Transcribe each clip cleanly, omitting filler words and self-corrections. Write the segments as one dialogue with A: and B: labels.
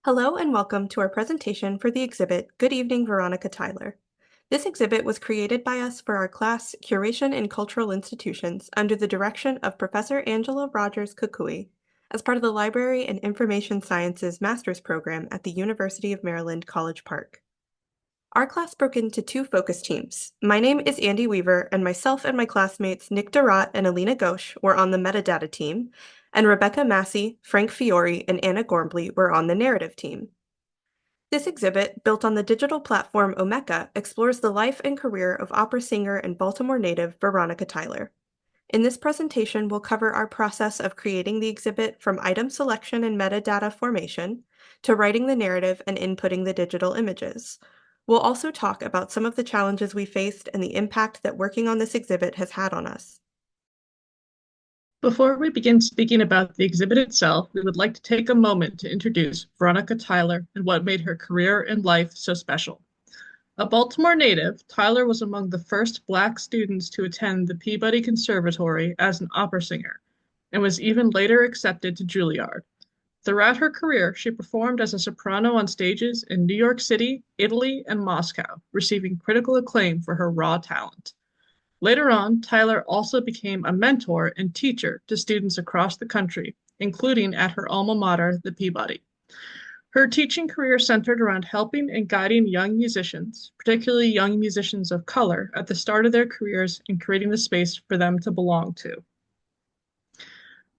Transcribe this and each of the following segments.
A: Hello and welcome to our presentation for the exhibit Good Evening, Veronica Tyler. This exhibit was created by us for our class Curation in Cultural Institutions under the direction of Professor Angela Rogers Kukui as part of the Library and Information Sciences Master's Program at the University of Maryland, College Park. Our class broke into two focus teams. My name is Andy Weaver, and myself and my classmates Nick Durrott and Alina Ghosh were on the metadata team, and Rebecca Massey, Frank Fiore, and Anna Gormley were on the narrative team. This exhibit, built on the digital platform Omeka, explores the life and career of opera singer and Baltimore native Veronica Tyler. In this presentation, we'll cover our process of creating the exhibit from item selection and metadata formation to writing the narrative and inputting the digital images. We'll also talk about some of the challenges we faced and the impact that working on this exhibit has had on us.
B: Before we begin speaking about the exhibit itself, we would like to take a moment to introduce Veronica Tyler and what made her career and life so special. A Baltimore native, Tyler was among the first Black students to attend the Peabody Conservatory as an opera singer, and was even later accepted to Juilliard. Throughout her career, she performed as a soprano on stages in New York City, Italy, and Moscow, receiving critical acclaim for her raw talent. Later on, Tyler also became a mentor and teacher to students across the country, including at her alma mater, the Peabody. Her teaching career centered around helping and guiding young musicians, particularly young musicians of color, at the start of their careers and creating the space for them to belong to.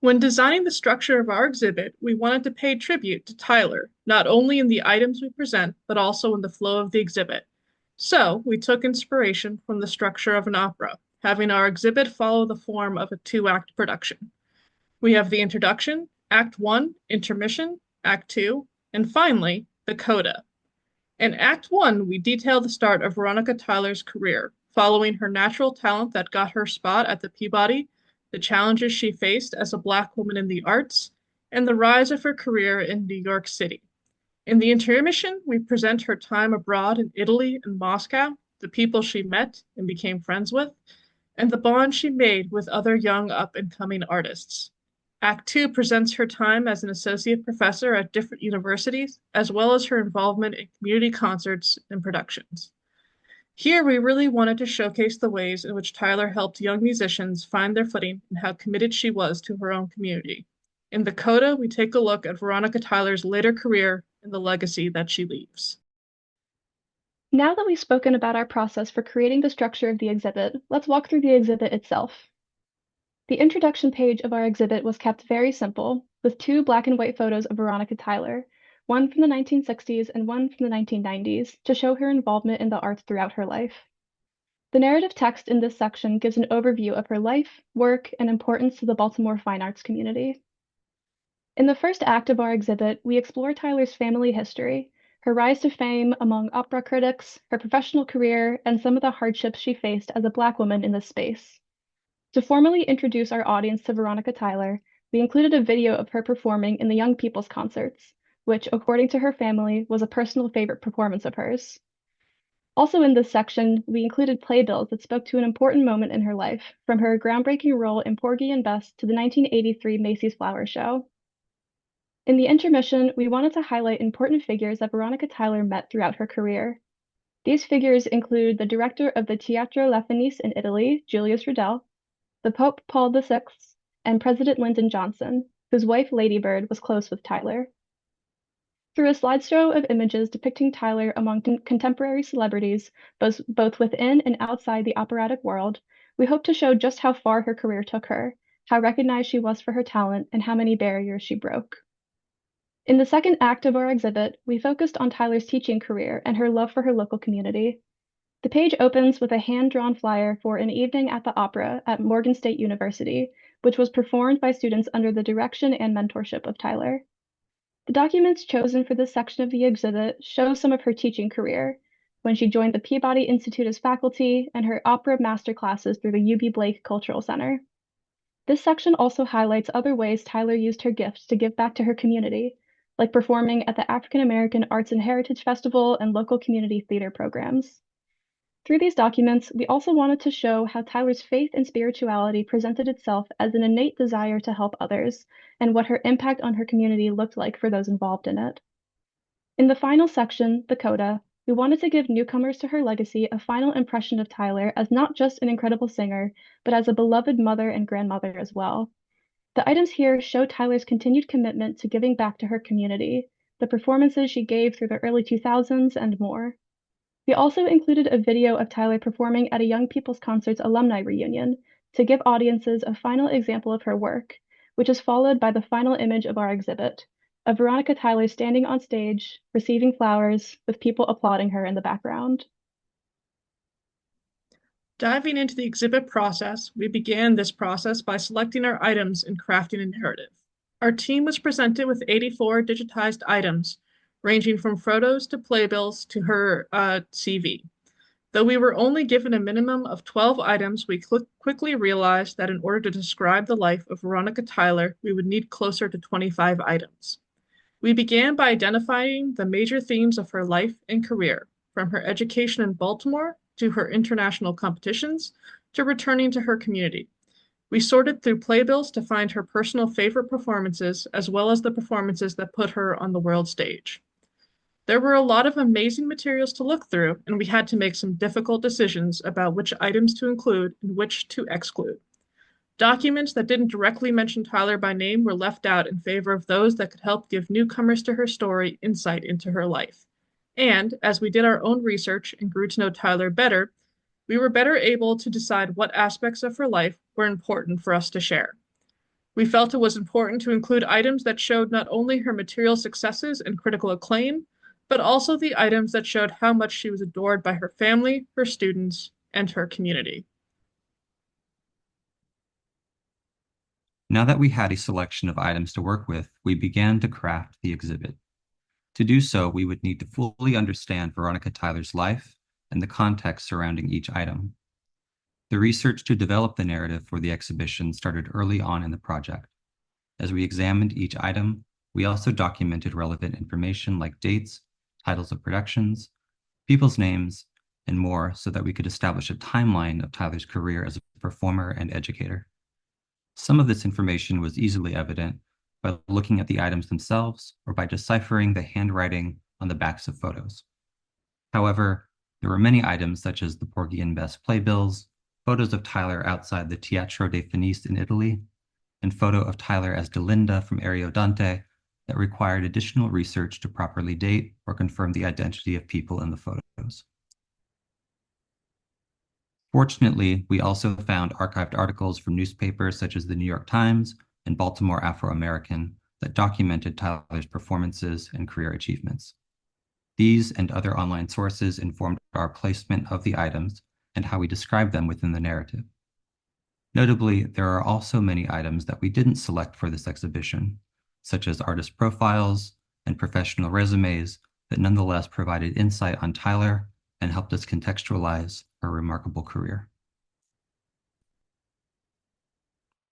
B: When designing the structure of our exhibit, we wanted to pay tribute to Tyler, not only in the items we present, but also in the flow of the exhibit. So we took inspiration from the structure of an opera, having our exhibit follow the form of a two-act production. We have the introduction, Act 1, intermission, Act 2, and finally, the coda. In Act 1, we detail the start of Veronica Tyler's career, following her natural talent that got her spot at the Peabody, the challenges she faced as a Black woman in the arts, and the rise of her career in New York City. In the intermission, we present her time abroad in Italy and Moscow, the people she met and became friends with, and the bond she made with other young up-and-coming artists. Act 2 presents her time as an associate professor at different universities, as well as her involvement in community concerts and productions. Here, we really wanted to showcase the ways in which Tyler helped young musicians find their footing and how committed she was to her own community. In the coda, we take a look at Veronica Tyler's later career and the legacy that she leaves.
C: Now that we've spoken about our process for creating the structure of the exhibit, let's walk through the exhibit itself. The introduction page of our exhibit was kept very simple, with two black and white photos of Veronica Tyler, one from the 1960s and one from the 1990s, to show her involvement in the arts throughout her life. The narrative text in this section gives an overview of her life, work, and importance to the Baltimore fine arts community. In the first act of our exhibit, we explore Tyler's family history, her rise to fame among opera critics, her professional career, and some of the hardships she faced as a Black woman in this space. To formally introduce our audience to Veronica Tyler, we included a video of her performing in the Young People's Concerts, which, according to her family, was a personal favorite performance of hers. Also in this section, we included playbills that spoke to an important moment in her life, from her groundbreaking role in Porgy and Bess to the 1983 Macy's Flower Show. In the intermission, we wanted to highlight important figures that Veronica Tyler met throughout her career. These figures include the director of the Teatro La Fenice in Italy, Julius Riddell, the Pope Paul VI, and President Lyndon Johnson, whose wife Lady Bird was close with Tyler. Through a slideshow of images depicting Tyler among contemporary celebrities, both within and outside the operatic world, we hope to show just how far her career took her, how recognized she was for her talent, and how many barriers she broke. In the second act of our exhibit, we focused on Tyler's teaching career and her love for her local community. The page opens with a hand-drawn flyer for an evening at the opera at Morgan State University, which was performed by students under the direction and mentorship of Tyler. The documents chosen for this section of the exhibit show some of her teaching career, when she joined the Peabody Institute as faculty and her opera master classes through the Eubie Blake Cultural Center. This section also highlights other ways Tyler used her gifts to give back to her community, like performing at the African American Arts and Heritage Festival and local community theater programs. Through these documents, we also wanted to show how Tyler's faith and spirituality presented itself as an innate desire to help others, and what her impact on her community looked like for those involved in it. In the final section, the coda, we wanted to give newcomers to her legacy a final impression of Tyler as not just an incredible singer, but as a beloved mother and grandmother as well. The items here show Tyler's continued commitment to giving back to her community, the performances she gave through the early 2000s, and more. We also included a video of Tyler performing at a Young People's Concerts alumni reunion to give audiences a final example of her work, which is followed by the final image of our exhibit, of Veronica Tyler standing on stage, receiving flowers, with people applauding her in the background.
B: Diving into the exhibit process, we began this process by selecting our items and crafting a narrative. Our team was presented with 84 digitized items, ranging from photos to playbills to her CV. Though we were only given a minimum of 12 items, we quickly realized that in order to describe the life of Veronica Tyler, we would need closer to 25 items. We began by identifying the major themes of her life and career, from her education in Baltimore to her international competitions to returning to her community. We sorted through playbills to find her personal favorite performances, as well as the performances that put her on the world stage. There were a lot of amazing materials to look through, and we had to make some difficult decisions about which items to include and which to exclude. Documents that didn't directly mention Tyler by name were left out in favor of those that could help give newcomers to her story insight into her life. And as we did our own research and grew to know Tyler better, we were better able to decide what aspects of her life were important for us to share. We felt it was important to include items that showed not only her material successes and critical acclaim, but also the items that showed how much she was adored by her family, her students, and her community.
D: Now that we had a selection of items to work with, we began to craft the exhibit. To do so, we would need to fully understand Veronica Tyler's life and the context surrounding each item. The research to develop the narrative for the exhibition started early on in the project. As we examined each item, we also documented relevant information like dates, titles of productions, people's names, and more so that we could establish a timeline of Tyler's career as a performer and educator. Some of this information was easily evident by looking at the items themselves or by deciphering the handwriting on the backs of photos. However, there were many items such as the Porgy and Bess playbills, photos of Tyler outside the Teatro de Fenice in Italy, and photo of Tyler as Delinda from Ariodante that required additional research to properly date or confirm the identity of people in the photos. Fortunately, we also found archived articles from newspapers such as the New York Times and Baltimore Afro-American that documented Tyler's performances and career achievements. These and other online sources informed our placement of the items and how we describe them within the narrative. Notably, there are also many items that we didn't select for this exhibition, such as artist profiles and professional resumes that nonetheless provided insight on Tyler and helped us contextualize her remarkable career.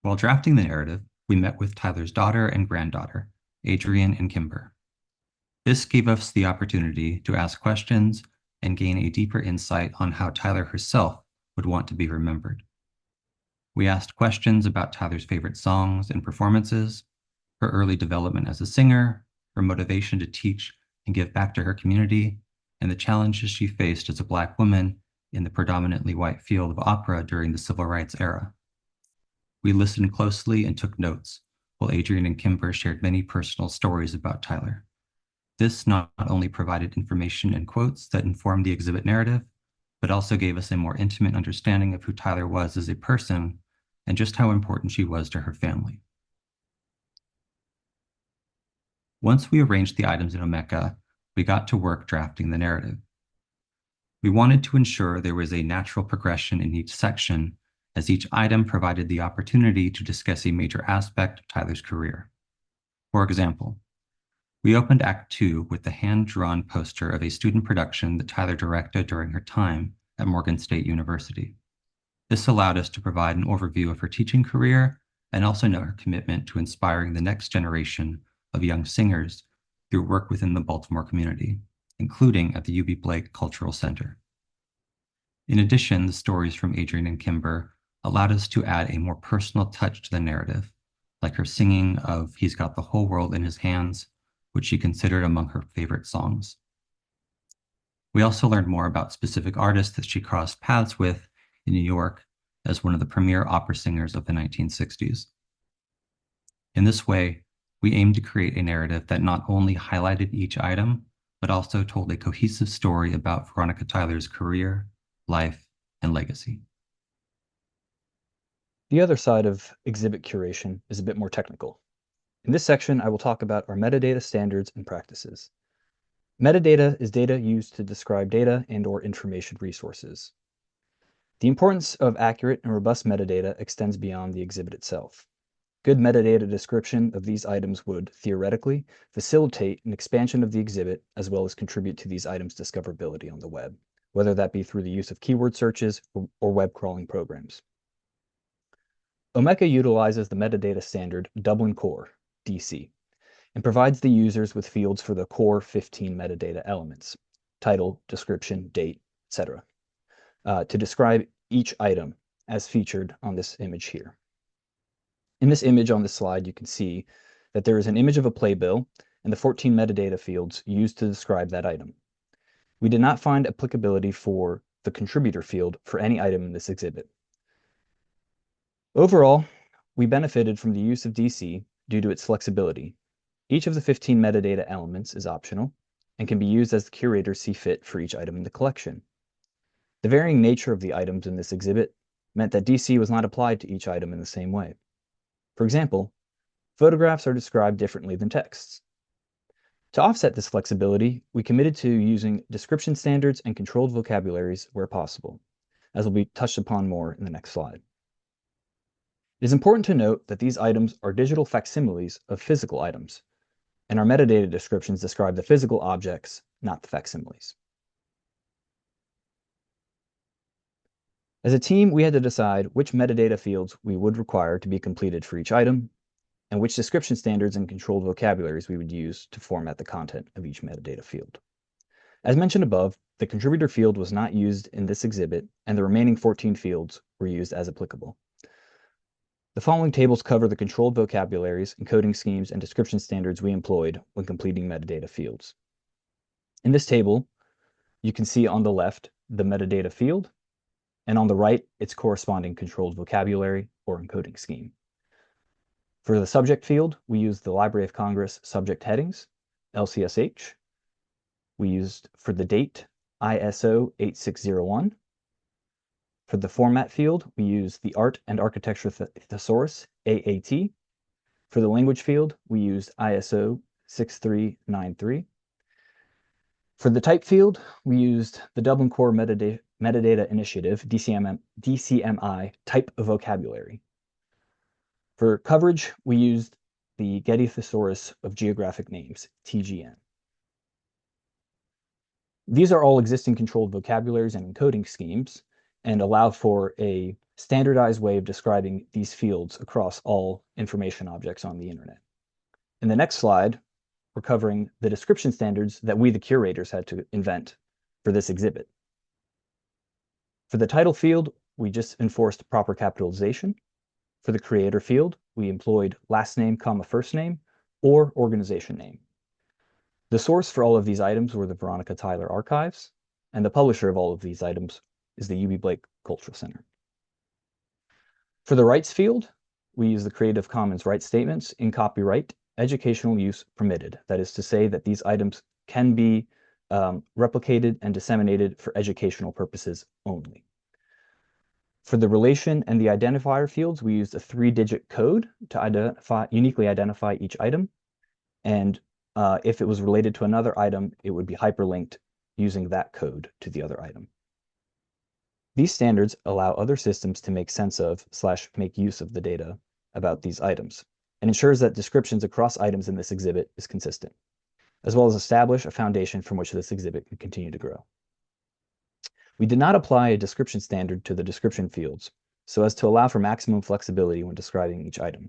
D: While drafting the narrative, we met with Tyler's daughter and granddaughter, Adrienne and Kimber. This gave us the opportunity to ask questions and gain a deeper insight on how Tyler herself would want to be remembered. We asked questions about Tyler's favorite songs and performances, her early development as a singer, her motivation to teach and give back to her community, and the challenges she faced as a Black woman in the predominantly white field of opera during the Civil Rights era. We listened closely and took notes, while Adrienne and Kimber shared many personal stories about Tyler. This not only provided information and quotes that informed the exhibit narrative, but also gave us a more intimate understanding of who Tyler was as a person and just how important she was to her family. Once we arranged the items in Omeka, we got to work drafting the narrative. We wanted to ensure there was a natural progression in each section, as each item provided the opportunity to discuss a major aspect of Tyler's career. For example, we opened Act 2 with the hand-drawn poster of a student production that Tyler directed during her time at Morgan State University. This allowed us to provide an overview of her teaching career and also note her commitment to inspiring the next generation of young singers through work within the Baltimore community, including at the Eubie Blake Cultural Center. In addition, the stories from Adrienne and Kimber allowed us to add a more personal touch to the narrative, like her singing of He's Got the Whole World in His Hands, which she considered among her favorite songs. We also learned more about specific artists that she crossed paths with in New York as one of the premier opera singers of the 1960s. In this way, we aimed to create a narrative that not only highlighted each item, but also told a cohesive story about Veronica Tyler's career, life, and legacy.
E: The other side of exhibit curation is a bit more technical. In this section, I will talk about our metadata standards and practices. Metadata is data used to describe data and/or information resources. The importance of accurate and robust metadata extends beyond the exhibit itself. Good metadata description of these items would, theoretically, facilitate an expansion of the exhibit as well as contribute to these items' discoverability on the web, whether that be through the use of keyword searches or web crawling programs. Omeka utilizes the metadata standard Dublin Core, DC, and provides the users with fields for the core 15 metadata elements, title, description, date, etc., to describe each item as featured on this image here. In this image on this slide, you can see that there is an image of a playbill and the 14 metadata fields used to describe that item. We did not find applicability for the contributor field for any item in this exhibit. Overall, we benefited from the use of DC due to its flexibility. Each of the 15 metadata elements is optional and can be used as the curators see fit for each item in the collection. The varying nature of the items in this exhibit meant that DC was not applied to each item in the same way. For example, photographs are described differently than texts. To offset this flexibility, we committed to using description standards and controlled vocabularies where possible, as will be touched upon more in the next slide. It is important to note that these items are digital facsimiles of physical items, and our metadata descriptions describe the physical objects, not the facsimiles. As a team, we had to decide which metadata fields we would require to be completed for each item, and which description standards and controlled vocabularies we would use to format the content of each metadata field. As mentioned above, the contributor field was not used in this exhibit, and the remaining 14 fields were used as applicable. The following tables cover the controlled vocabularies, encoding schemes, and description standards we employed when completing metadata fields. In this table, you can see on the left the metadata field, and on the right, its corresponding controlled vocabulary or encoding scheme. For the subject field, we used the Library of Congress subject headings, LCSH. We used, for the date, ISO 8601. For the format field, we used the Art and Architecture Thesaurus, AAT. For the language field, we used ISO 6393. For the type field, we used the Dublin Core Metadata Initiative, DCMI, type vocabulary. For coverage, we used the Getty Thesaurus of Geographic Names, TGN. These are all existing controlled vocabularies and encoding schemes, and allow for a standardized way of describing these fields across all information objects on the internet. In the next slide, we're covering the description standards that we, the curators, had to invent for this exhibit. For the title field, we just enforced proper capitalization. For the creator field, we employed last name, comma, first name, or organization name. The source for all of these items were the Veronica Tyler archives, and the publisher of all of these items is the Eubie Blake Cultural Center. For the rights field, we use the Creative Commons rights statements in copyright, educational use permitted. That is to say that these items can be replicated and disseminated for educational purposes only. For the relation and the identifier fields, we used a 3-digit code to uniquely identify each item. And if it was related to another item, it would be hyperlinked using that code to the other item. These standards allow other systems to make sense of / make use of the data about these items, and ensures that descriptions across items in this exhibit is consistent, as well as establish a foundation from which this exhibit can continue to grow. We did not apply a description standard to the description fields, so as to allow for maximum flexibility when describing each item.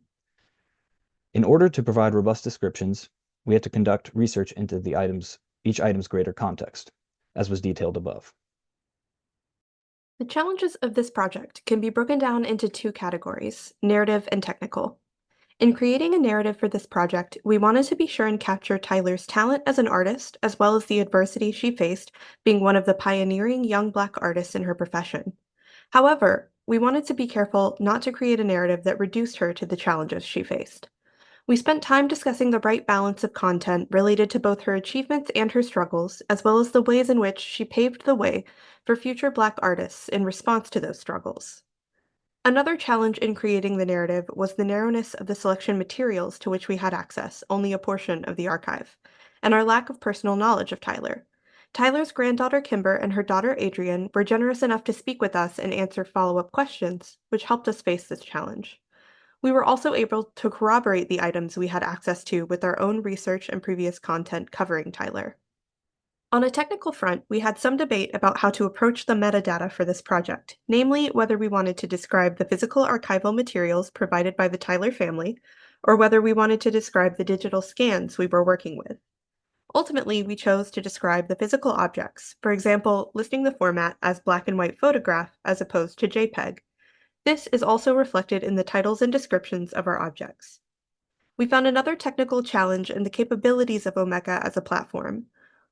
E: In order to provide robust descriptions, we had to conduct research into each item's greater context, as was detailed above.
A: The challenges of this project can be broken down into two categories, narrative and technical. In creating a narrative for this project, we wanted to be sure and capture Tyler's talent as an artist, as well as the adversity she faced being one of the pioneering young Black artists in her profession. However, we wanted to be careful not to create a narrative that reduced her to the challenges she faced. We spent time discussing the right balance of content related to both her achievements and her struggles, as well as the ways in which she paved the way for future Black artists in response to those struggles. Another challenge in creating the narrative was the narrowness of the selection materials to which we had access, only a portion of the archive, and our lack of personal knowledge of Tyler. Tyler's granddaughter Kimber and her daughter Adrienne were generous enough to speak with us and answer follow-up questions, which helped us face this challenge. We were also able to corroborate the items we had access to with our own research and previous content covering Tyler. On a technical front, we had some debate about how to approach the metadata for this project, namely whether we wanted to describe the physical archival materials provided by the Tyler family, or whether we wanted to describe the digital scans we were working with. Ultimately, we chose to describe the physical objects, for example, listing the format as black and white photograph as opposed to JPEG. This is also reflected in the titles and descriptions of our objects. We found another technical challenge in the capabilities of Omeka as a platform.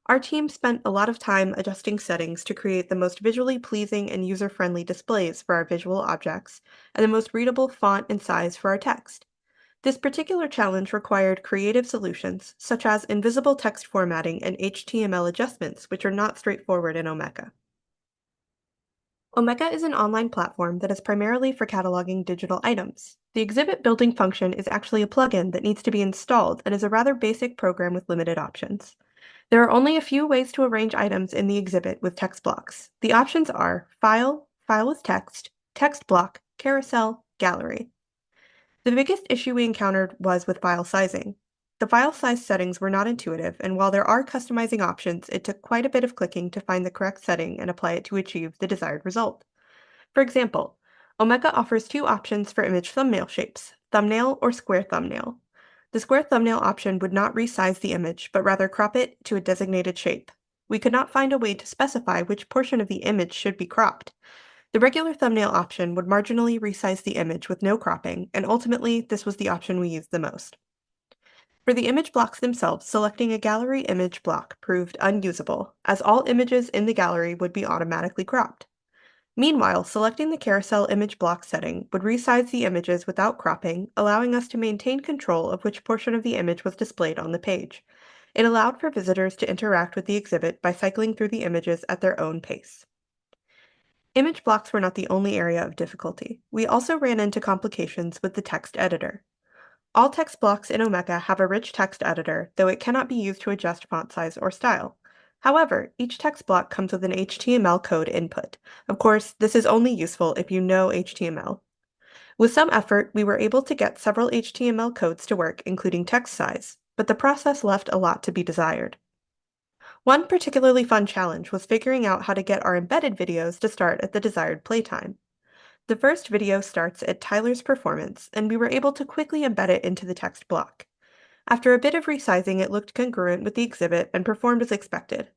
A: Our team spent a lot of time adjusting settings to create the most visually pleasing and user-friendly displays for our visual objects, and the most readable font and size for our text. This particular challenge required creative solutions, such as invisible text formatting and HTML adjustments, which are not straightforward in Omeka. Omeka is an online platform that is primarily for cataloging digital items. The exhibit building function is actually a plugin that needs to be installed and is a rather basic program with limited options. There are only a few ways to arrange items in the exhibit with text blocks. The options are File, File with Text, Text Block, Carousel, Gallery. The biggest issue we encountered was with file sizing. The file size settings were not intuitive, and while there are customizing options, it took quite a bit of clicking to find the correct setting and apply it to achieve the desired result. For example, Omeka offers two options for image thumbnail shapes, thumbnail or square thumbnail. The square thumbnail option would not resize the image, but rather crop it to a designated shape. We could not find a way to specify which portion of the image should be cropped. The regular thumbnail option would marginally resize the image with no cropping, and ultimately, this was the option we used the most. For the image blocks themselves, selecting a gallery image block proved unusable, as all images in the gallery would be automatically cropped. Meanwhile, selecting the carousel image block setting would resize the images without cropping, allowing us to maintain control of which portion of the image was displayed on the page. It allowed for visitors to interact with the exhibit by cycling through the images at their own pace. Image blocks were not the only area of difficulty. We also ran into complications with the text editor. All text blocks in Omeka have a rich text editor, though it cannot be used to adjust font size or style. However, each text block comes with an HTML code input. Of course, this is only useful if you know HTML. With some effort, we were able to get several HTML codes to work, including text size, but the process left a lot to be desired. One particularly fun challenge was figuring out how to get our embedded videos to start at the desired playtime. The first video starts at Tyler's performance, and we were able to quickly embed it into the text block. After a bit of resizing, it looked congruent with the exhibit and performed as expected.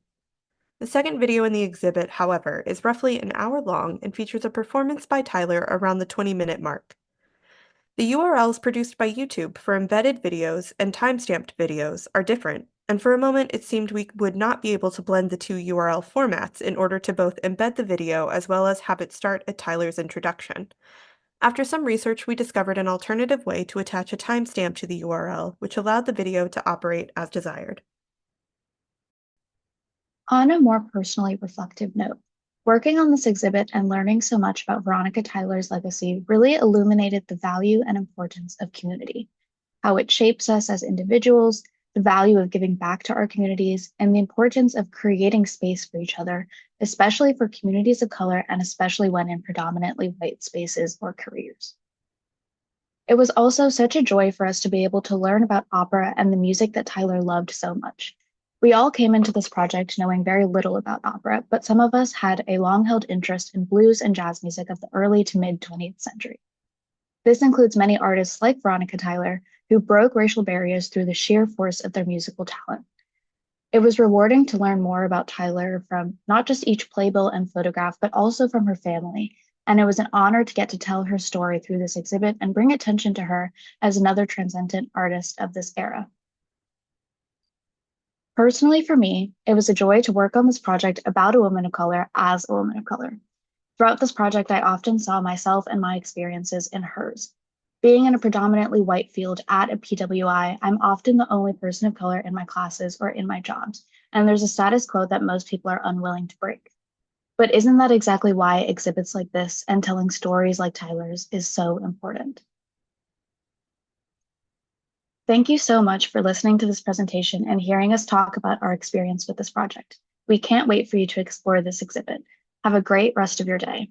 A: The second video in the exhibit, however, is roughly an hour long and features a performance by Tyler around the 20-minute mark. The URLs produced by YouTube for embedded videos and timestamped videos are different, and for a moment it seemed we would not be able to blend the two URL formats in order to both embed the video as well as have it start at Tyler's introduction. After some research, we discovered an alternative way to attach a timestamp to the URL, which allowed the video to operate as desired.
F: On a more personally reflective note, working on this exhibit and learning so much about Veronica Tyler's legacy really illuminated the value and importance of community, how it shapes us as individuals, the value of giving back to our communities, and the importance of creating space for each other, especially for communities of color and especially when in predominantly white spaces or careers. It was also such a joy for us to be able to learn about opera and the music that Tyler loved so much. We all came into this project knowing very little about opera, but some of us had a long-held interest in blues and jazz music of the early to mid-20th century. This includes many artists like Veronica Tyler, who broke racial barriers through the sheer force of their musical talent. It was rewarding to learn more about Tyler from not just each playbill and photograph, but also from her family, and it was an honor to get to tell her story through this exhibit and bring attention to her as another transcendent artist of this era. Personally, for me, it was a joy to work on this project about a woman of color as a woman of color. Throughout this project, I often saw myself and my experiences in hers. Being in a predominantly white field at a PWI, I'm often the only person of color in my classes or in my jobs, and there's a status quo that most people are unwilling to break. But isn't that exactly why exhibits like this and telling stories like Tyler's is so important? Thank you so much for listening to this presentation and hearing us talk about our experience with this project. We can't wait for you to explore this exhibit. Have a great rest of your day.